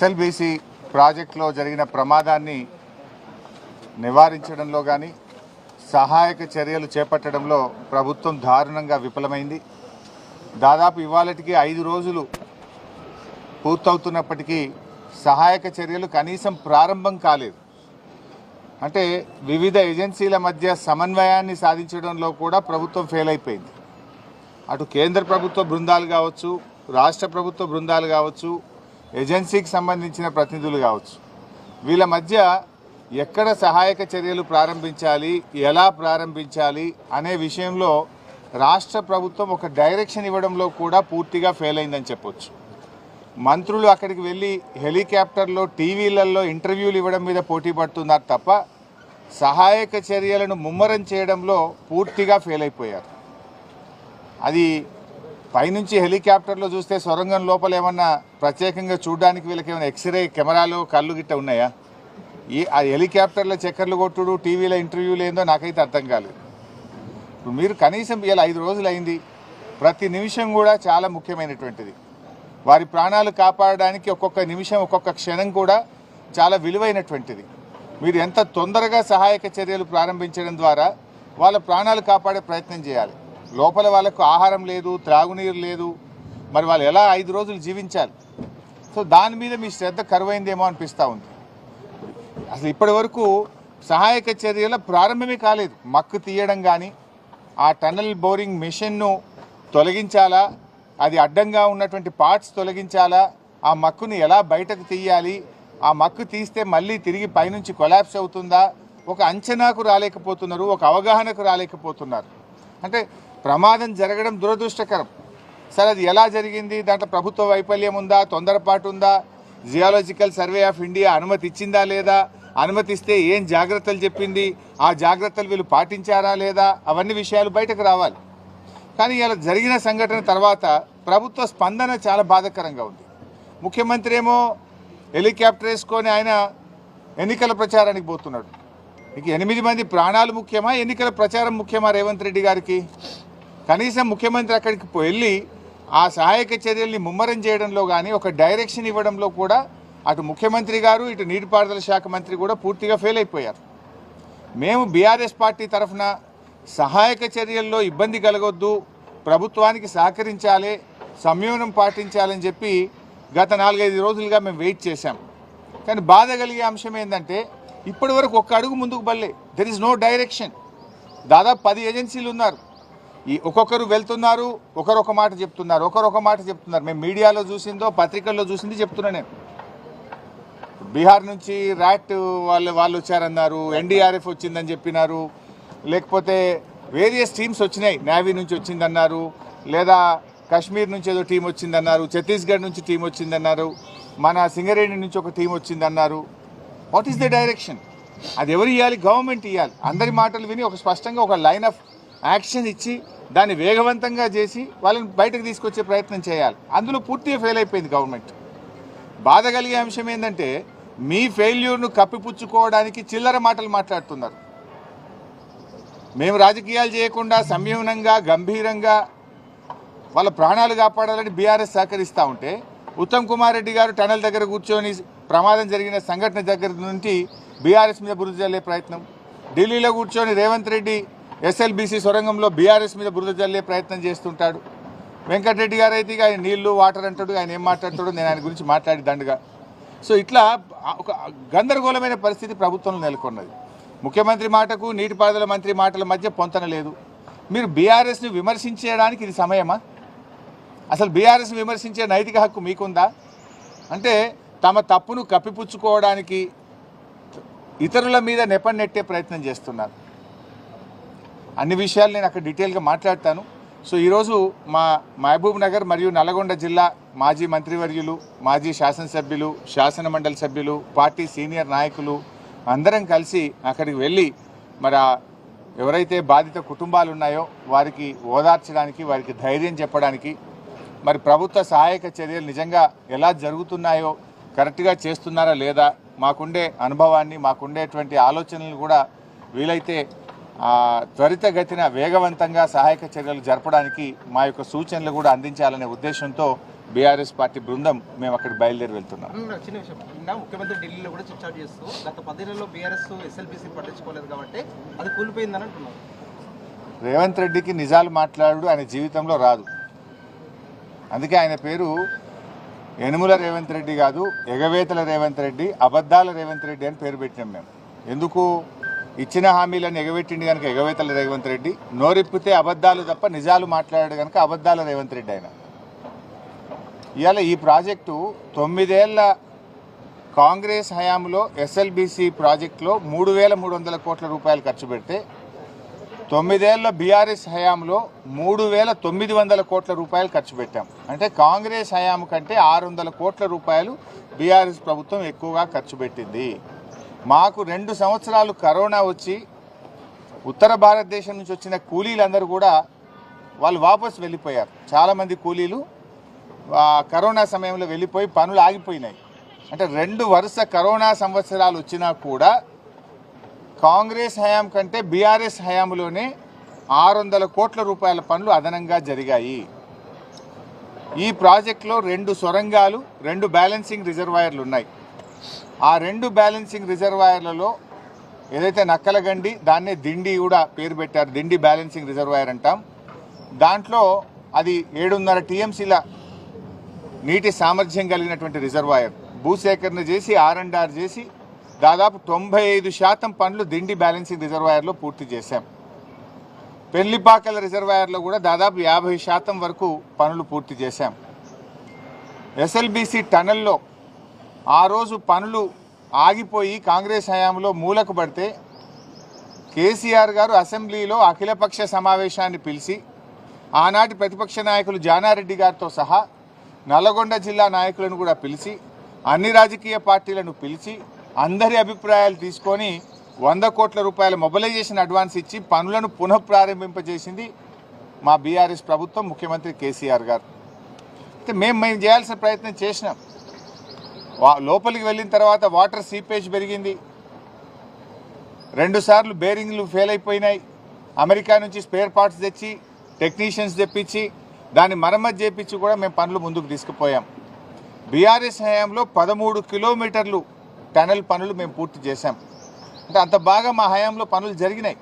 SLBC ప్రాజెక్టులో జరిగిన ప్రమాదాన్ని నివారించడంలో కానీ సహాయక చర్యలు చేపట్టడంలో ప్రభుత్వం దారుణంగా విఫలమైంది. దాదాపు ఇవాళటికి 5 రోజులు పూర్తవుతున్నప్పటికీ సహాయక చర్యలు కనీసం ప్రారంభం కాలేదు. అంటే వివిధ ఏజెన్సీల మధ్య సమన్వయాన్ని సాధించడంలో కూడా ప్రభుత్వం ఫెయిల్ అయిపోయింది. అటు కేంద్ర ప్రభుత్వ బృందాలు కావచ్చు, రాష్ట్ర ప్రభుత్వ బృందాలు కావచ్చు, ఏజెన్సీకి సంబంధించిన ప్రతినిధులు కావచ్చు, వీళ్ళ మధ్య ఎక్కడ సహాయక చర్యలు ప్రారంభించాలి, ఎలా ప్రారంభించాలి అనే విషయంలో రాష్ట్ర ప్రభుత్వం ఒక డైరెక్షన్ ఇవ్వడంలో కూడా పూర్తిగా ఫెయిల్ అయిందని చెప్పొచ్చు. మంత్రులు అక్కడికి వెళ్ళి హెలికాప్టర్లో టీవీలలో ఇంటర్వ్యూలు ఇవ్వడం మీద పోటీ పడుతున్నారు తప్ప సహాయక చర్యలను ముమ్మరం చేయడంలో పూర్తిగా ఫెయిల్ అయిపోయారు. అది పైనుంచి హెలికాప్టర్లో చూస్తే సొరంగం లోపల ఏమన్నా ప్రత్యేకంగా చూడడానికి వీళ్ళకి ఏమైనా ఎక్స్రే కెమెరాలు కళ్ళు గిట్ట ఉన్నాయా? ఆ హెలికాప్టర్ల చక్కర్లు కొట్టుడు, టీవీలో ఇంటర్వ్యూలు ఏందో నాకైతే అర్థం కాలేదు. ఇప్పుడు మీరు కనీసం ఇలా 5 రోజులు అయింది, ప్రతి నిమిషం కూడా చాలా ముఖ్యమైనటువంటిది. వారి ప్రాణాలు కాపాడడానికి ఒక్కొక్క నిమిషం, ఒక్కొక్క క్షణం కూడా చాలా విలువైనటువంటిది. మీరు ఎంత తొందరగా సహాయక చర్యలు ప్రారంభించడం ద్వారా వాళ్ళ ప్రాణాలు కాపాడే ప్రయత్నం చేయాలి. లోపల వాళ్ళకు ఆహారం లేదు, త్రాగునీరు లేదు, మరి వాళ్ళు ఎలా 5 రోజులు జీవించాలి? సో దాని మీద మీ శ్రద్ధ కరువైందేమో అనిపిస్తూ ఉంది. అసలు ఇప్పటి వరకు సహాయక చర్యల ప్రారంభమే కాలేదు. మక్కు తీయడం కానీ, ఆ టన్నల్ బోరింగ్ మిషన్ను తొలగించాలా, అది అడ్డంగా ఉన్నటువంటి పార్ట్స్ తొలగించాలా, ఆ మక్కుని ఎలా బయటకు తీయాలి, ఆ మక్కు తీస్తే మళ్ళీ తిరిగి పైనుంచి కొలాప్స్ అవుతుందా, ఒక అంచనాకు రాలేకపోతున్నారు, ఒక అవగాహనకు రాలేకపోతున్నారు. అంటే ప్రమాదం జరగడం దురదృష్టకరం. సరే, అది ఎలా జరిగింది, దాంట్లో ప్రభుత్వ వైఫల్యం ఉందా, తొందరపాటు ఉందా, జియాలజికల్ సర్వే ఆఫ్ ఇండియా అనుమతి ఇచ్చిందా లేదా, అనుమతిస్తే ఏం జాగ్రత్తలు చెప్పింది, ఆ జాగ్రత్తలు వీళ్ళు పాటించారా లేదా, అవన్నీ విషయాలు బయటకు రావాలి. కానీ ఇలా జరిగిన సంఘటన తర్వాత ప్రభుత్వ స్పందన చాలా బాధాకరంగా ఉంది. ముఖ్యమంత్రి ఏమో హెలికాప్టర్ వేసుకొని ఆయన ఎన్నికల ప్రచారానికి పోతున్నాడు. ఇక 8 మంది ప్రాణాలు ముఖ్యమా, ఎన్నికల ప్రచారం ముఖ్యమా రేవంత్ రెడ్డి గారికి? కనీసం ముఖ్యమంత్రి అక్కడికి వెళ్ళి ఆ సహాయక చర్యల్ని ముమ్మరం చేయడంలో కానీ, ఒక డైరెక్షన్ ఇవ్వడంలో కూడా అటు ముఖ్యమంత్రి గారు, ఇటు నీటిపారుదల శాఖ మంత్రి కూడా పూర్తిగా ఫెయిల్ అయిపోయారు. మేము బీఆర్ఎస్ పార్టీ తరఫున సహాయక చర్యల్లో ఇబ్బంది కలగొద్దు, ప్రభుత్వానికి సహకరించాలి, సంయమనం పాటించాలని చెప్పి గత 4-5 రోజులుగా మేము వెయిట్ చేశాం. కానీ బాధ కలిగే అంశం ఏంటంటే ఇప్పటి వరకు ఒక్క అడుగు ముందుకు బల్లే. There is no direction. దాదాపు 10 ఏజెన్సీలు ఉన్నారు. ఈ ఒక్కొక్కరు వెళ్తున్నారు, ఒకరొక మాట చెప్తున్నారు, ఒకరొక మాట చెప్తున్నారు. మేము మీడియాలో చూసిందో, పత్రికల్లో చూసింది చెప్తున్నా నేను. బీహార్ నుంచి ర్యాట్ వాళ్ళు వచ్చారన్నారు, ఎన్డీఆర్ఎఫ్ వచ్చిందని చెప్పినారు, లేకపోతే వేరియస్ టీమ్స్ వచ్చినాయి, నేవీ నుంచి వచ్చిందన్నారు, లేదా కాశ్మీర్ నుంచి ఏదో టీం వచ్చిందన్నారు, ఛత్తీస్గఢ్ నుంచి టీం వచ్చిందన్నారు, మన సింగరేణి నుంచి ఒక టీం వచ్చిందన్నారు. What is the direction? అది ఎవరు ఇవ్వాలి? గవర్నమెంట్ ఇవ్వాలి. అందరి మాటలు విని ఒక స్పష్టంగా ఒక లైన్ ఆఫ్ యాక్షన్ ఇచ్చి దాన్ని వేగవంతంగా చేసి వాళ్ళని బయటకు తీసుకొచ్చే ప్రయత్నం చేయాలి. అందులో పూర్తిగా ఫెయిల్ అయిపోయింది గవర్నమెంట్. బాధ కలిగే అంశం ఏంటంటే మీ ఫెయిల్యూర్ను కప్పిపుచ్చుకోవడానికి చిల్లర మాటలు మాట్లాడుతున్నారు. మేము రాజకీయాలు చేయకుండా సంయమనంగా, గంభీరంగా వాళ్ళ ప్రాణాలు కాపాడాలని బీఆర్ఎస్ సహకరిస్తూ ఉంటే, ఉత్తమ్ కుమార్ రెడ్డి గారు టనల్ దగ్గర కూర్చొని ప్రమాదం జరిగిన సంఘటన దగ్గర నుంచి బీఆర్ఎస్ మీద బురద జల్లే ప్రయత్నం, ఢిల్లీలో కూర్చొని రేవంత్ రెడ్డి ఎస్ఎల్బీసీ సొరంగంలో బీఆర్ఎస్ మీద బురద జల్లే ప్రయత్నం చేస్తుంటాడు. వెంకటరెడ్డి గారు అయితే ఆయన నీళ్లు, వాటర్ అంటాడు, ఆయన ఏం మాట్లాడతాడో నేను ఆయన గురించి మాట్లాడి దండగా. సో ఇట్లా ఒక గందరగోళమైన పరిస్థితి ప్రభుత్వంలో నెలకొన్నది. ముఖ్యమంత్రి మాటకు నీటిపారుదల మంత్రి మాటల మధ్య పొంతన లేదు. మీరు బీఆర్ఎస్ని విమర్శించడానికి ఇది సమయమా? అసలు బీఆర్ఎస్ని విమర్శించే నైతిక హక్కు మీకుందా? అంటే తమ తప్పును కప్పిపుచ్చుకోవడానికి ఇతరుల మీద నెపన్నెట్టే ప్రయత్నం చేస్తున్నారు. అన్ని విషయాలు నేను అక్కడ డీటెయిల్గా మాట్లాడతాను. సో ఈరోజు మా మహబూబ్ నగర్ మరియు నల్గొండ జిల్లా మాజీ మంత్రివర్యులు, మాజీ శాసనసభ్యులు, శాసన మండలి సభ్యులు, పార్టీ సీనియర్ నాయకులు అందరం కలిసి అక్కడికి వెళ్ళి మరి ఎవరైతే బాధిత కుటుంబాలు ఉన్నాయో వారికి ఓదార్చడానికి, వారికి ధైర్యం చెప్పడానికి, మరి ప్రభుత్వ సహాయక చర్యలు నిజంగా ఎలా జరుగుతున్నాయో, కరెక్ట్గా చేస్తున్నారా లేదా, మాకుండే అనుభవాన్ని, మాకుండేటువంటి ఆలోచనలు కూడా వీలైతే త్వరితగతిన వేగవంతంగా సహాయక చర్యలు జరపడానికి మా యొక్క సూచనలు కూడా అందించాలనే ఉద్దేశంతో బీఆర్ఎస్ పార్టీ బృందం మేము అక్కడికి బయలుదేరి వెళ్తున్నాం. చిన్న విషయం, నిన్న ముఖ్యమంత్రి ఢిల్లీలో కూడా చిట్చాట్ చేస్తూ గత 10 నెలల్లో బీఆర్ఎస్ ఎస్ఎల్బీసీ పట్టించుకోలేదు కాబట్టి అది కూలిపోయిందని అంటున్నారు. రేవంత్ రెడ్డికి నిజాలు మాట్లాడు ఆయన జీవితంలో రాదు. అందుకే ఆయన పేరు యనుమల రేవంత్ రెడ్డి కాదు, ఎగవేతల రేవంత్ రెడ్డి, అబద్ధాల రేవంత్ రెడ్డి అని పేరు పెట్టినాం మేము. ఎందుకు? ఇచ్చిన హామీలను ఎగబెట్టింది కనుక ఎగవేతల రేవంత్ రెడ్డి, నోరిప్పితే అబద్ధాలు తప్ప నిజాలు మాట్లాడాడు కనుక అబద్ధాల రేవంత్ రెడ్డి ఆయన. ఇవాళ ఈ ప్రాజెక్టు 9 ఏళ్ల కాంగ్రెస్ హయాంలో ఎస్ఎల్బీసీ ప్రాజెక్టులో 3,300 కోట్ల రూపాయలు ఖర్చు పెడితే 9 ఏళ్ల బీఆర్ఎస్ హయాంలో 3,900 కోట్ల రూపాయలు ఖర్చు పెట్టాం. అంటే కాంగ్రెస్ హయాం కంటే 600 కోట్ల రూపాయలు బీఆర్ఎస్ ప్రభుత్వం ఎక్కువగా ఖర్చు పెట్టింది. మాకు 2 సంవత్సరాలు కరోనా వచ్చి ఉత్తర భారతదేశం నుంచి వచ్చిన కూలీలందరూ కూడా వాళ్ళు వాపసు వెళ్ళిపోయారు. చాలామంది కూలీలు కరోనా సమయంలో వెళ్ళిపోయి పనులు ఆగిపోయినాయి. అంటే 2 వరుస కరోనా సంవత్సరాలు వచ్చినా కూడా కాంగ్రెస్ హయాం కంటే బీఆర్ఎస్ హయాంలోనే 600 కోట్ల రూపాయల పనులు అదనంగా జరిగాయి. ఈ ప్రాజెక్టులో 2 సొరంగాలు, 2 బ్యాలెన్సింగ్ రిజర్వాయర్లు ఉన్నాయి. ఆ 2 బ్యాలెన్సింగ్ రిజర్వాయర్లలో ఏదైతే నక్కలగండి, దాన్నే దిండి కూడా పేరు పెట్టారు, దిండి బ్యాలెన్సింగ్ రిజర్వాయర్ అంటాం. దాంట్లో అది 7.5 టీఎంసీల నీటి సామర్థ్యం కలిగినటువంటి రిజర్వాయర్. భూసేకరణ చేసి R&R చేసి దాదాపు 95% పనులు దిండి బ్యాలెన్సింగ్ రిజర్వాయర్లో పూర్తి చేశాం. పెళ్లిపాకల రిజర్వాయర్లో కూడా దాదాపు 50% వరకు పనులు పూర్తి చేశాం. ఎస్ఎల్బీసీ టనల్లో ఆ రోజు పనులు ఆగిపోయి కాంగ్రెస్ హయాంలో మూలకు పడితే కేసీఆర్ గారు అసెంబ్లీలో అఖిలపక్ష సమావేశాన్ని పిలిచి ఆనాటి ప్రతిపక్ష నాయకులు జానారెడ్డి గారితో సహా నల్లగొండ జిల్లా నాయకులను కూడా పిలిచి అన్ని రాజకీయ పార్టీలను పిలిచి అందరి అభిప్రాయాలు తీసుకొని 100 కోట్ల రూపాయల మొబిలైజేషన్ అడ్వాన్స్ ఇచ్చి పనులను పునఃప్రారంభింపజేసింది మా బీఆర్ఎస్ ప్రభుత్వం, ముఖ్యమంత్రి కేసీఆర్ గారు. అయితే మేము చేయాల్సిన ప్రయత్నం చేసినాం. లోపలికి వెళ్ళిన తర్వాత వాటర్ సీపేజ్ పెరిగింది, 2 సార్లు బేరింగ్లు ఫెయిల్ అయిపోయినాయి. అమెరికా నుంచి స్పేర్ పార్ట్స్ తెచ్చి టెక్నీషియన్స్ తెప్పించి దాన్ని మరమ్మతు చేయించి కూడా మేము పనులు ముందుకు తీసుకుపోయాం. బీఆర్ఎస్ హయాంలో 13 కిలోమీటర్లు టనల్ పనులు మేము పూర్తి చేశాం. అంటే అంత బాగా మా హయాంలో పనులు జరిగినాయి.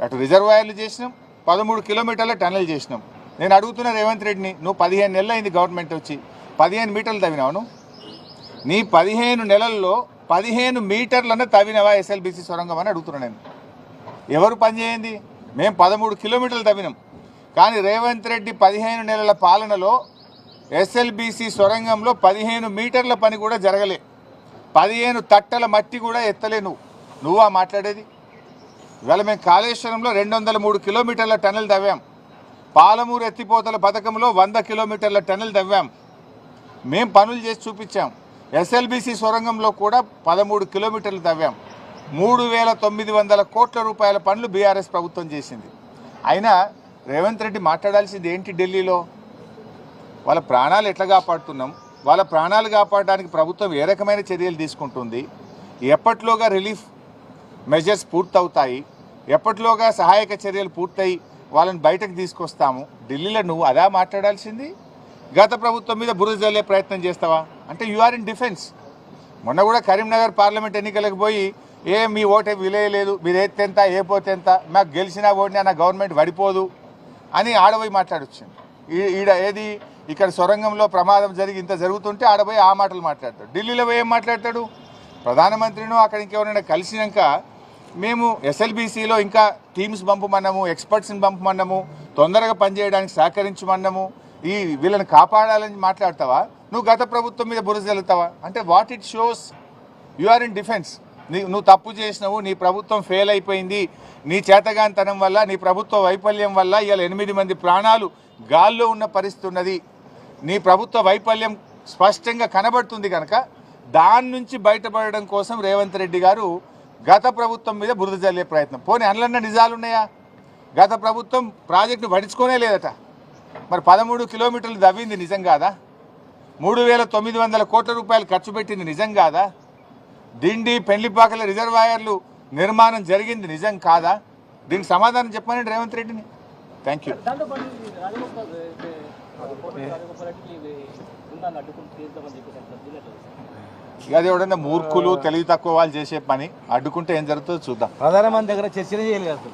అటు రిజర్వాయర్లు చేసినాం, 13 కిలోమీటర్ల టనల్ చేసినాం. నేను అడుగుతున్న రేవంత్ రెడ్డిని, నువ్వు 15 నెలలు అయింది గవర్నమెంట్ వచ్చి, 15 మీటర్లు తవ్వినావు. నీ 15 నెలల్లో 15 మీటర్లన్నా తవ్వినవా ఎస్ఎల్బీసీ సొరంగం అని అడుగుతున్నాను నేను. ఎవరు పని చేయండి? మేము 13 కిలోమీటర్లు తవ్వినాం. కానీ రేవంత్ రెడ్డి 15 నెలల పాలనలో ఎస్ఎల్బీసీ సొరంగంలో 15 మీటర్ల పని కూడా జరగలే. 15 తట్టల మట్టి కూడా ఎత్తలే. నువ్వా మాట్లాడేది? ఇవాళ మేము కాళేశ్వరంలో 203 కిలోమీటర్ల టనల్ తవ్వాం. పాలమూరు ఎత్తిపోతల పథకంలో 100 కిలోమీటర్ల టనల్ తవ్వాం. మేము పనులు చేసి చూపించాం. ఎస్ఎల్బీసీ సొరంగంలో కూడా 13 కిలోమీటర్లు తవ్వాం. 3,900 కోట్ల రూపాయల పనులు బీఆర్ఎస్ ప్రభుత్వం చేసింది. అయినా రేవంత్ రెడ్డి మాట్లాడాల్సింది ఏంటి? ఢిల్లీలో వాళ్ళ ప్రాణాలు ఎట్లా కాపాడుతున్నాం, వాళ్ళ ప్రాణాలు కాపాడడానికి ప్రభుత్వం ఏ రకమైన చర్యలు తీసుకుంటుంది, ఎప్పట్లోగా రిలీఫ్ మెజర్స్ పూర్తవుతాయి, ఎప్పట్లోగా సహాయక చర్యలు పూర్తయి వాళ్ళని బయటకు తీసుకొస్తాము. ఢిల్లీలో నువ్వు అదా మాట్లాడాల్సింది? గత ప్రభుత్వం మీద బురద జల్లే ప్రయత్నం చేస్తావా? అంటే యు ఆర్ ఇన్ డిఫెన్స్. మొన్న కూడా కరీంనగర్ పార్లమెంట్ ఎన్నికలకు పోయి మీ ఓటే విలేయలేదు, మీరు ఎత్తెంత ఏ పోతెంత, మాకు గెలిచినా ఓడినా నా గవర్నమెంట్ పడిపోదు అని ఆడబోయి మాట్లాడొచ్చింది. ఏది ఇక్కడ సొరంగంలో ప్రమాదం జరిగి ఇంత జరుగుతుంటే ఆడబోయి ఆ మాటలు మాట్లాడతాడు. ఢిల్లీలో పోయి ఏం మాట్లాడతాడు? ప్రధానమంత్రిను అక్కడ ఇంకెవరైనా కలిసినాక మేము ఎస్ఎల్బీసీలో ఇంకా టీమ్స్ పంపమన్నాము, ఎక్స్పర్ట్స్ని పంపమన్నాము, తొందరగా పనిచేయడానికి సహకరించమన్నాము, వీళ్ళని కాపాడాలని మాట్లాడతావా? నువ్వు గత ప్రభుత్వం మీద బురద జల్లుతావా? అంటే what it shows? You are in defence. నువ్వు తప్పు చేసినావు, నీ ప్రభుత్వం ఫెయిల్ అయిపోయింది, నీ చేతగానితనం వల్ల, నీ ప్రభుత్వ వైఫల్యం వల్ల ఇవాళ 8 మంది ప్రాణాలు గాల్లో ఉన్న పరిస్థితి ఉన్నది. నీ ప్రభుత్వ వైఫల్యం స్పష్టంగా కనబడుతుంది కనుక దాని నుంచి బయటపడడం కోసం రేవంత్ రెడ్డి గారు గత ప్రభుత్వం మీద బురద జల్లే ప్రయత్నం. పోనీ అందులో నిజాలు ఉన్నాయా? గత ప్రభుత్వం ప్రాజెక్టును పట్టించుకోనే లేదట. మరి 13 కిలోమీటర్లు దవ్వింది నిజం కాదా? 3,900 కోట్ల రూపాయలు ఖర్చు పెట్టింది నిజం కాదా? దిండి పెళ్లిపాకల రిజర్వాయర్లు నిర్మాణం జరిగింది నిజం కాదా? దీనికి సమాధానం చెప్పమని రేవంత్ రెడ్డిని. Thank you. దాంతోపాటు రాజగోపాల్ రాజగోపాల్ రెడ్డికి ఉండాలని అడ్డుకుంటూ తీద్దామని చెప్పేసి ఇక అది ఎవడన్నా మూర్ఖులు తెలివి తక్కువ వాళ్ళు చేసే పని, అడ్డుకుంటే ఏం జరుగుతుందో చూద్దాం. ప్రధానమంత్రి దగ్గర చర్చనే చేయలేదు.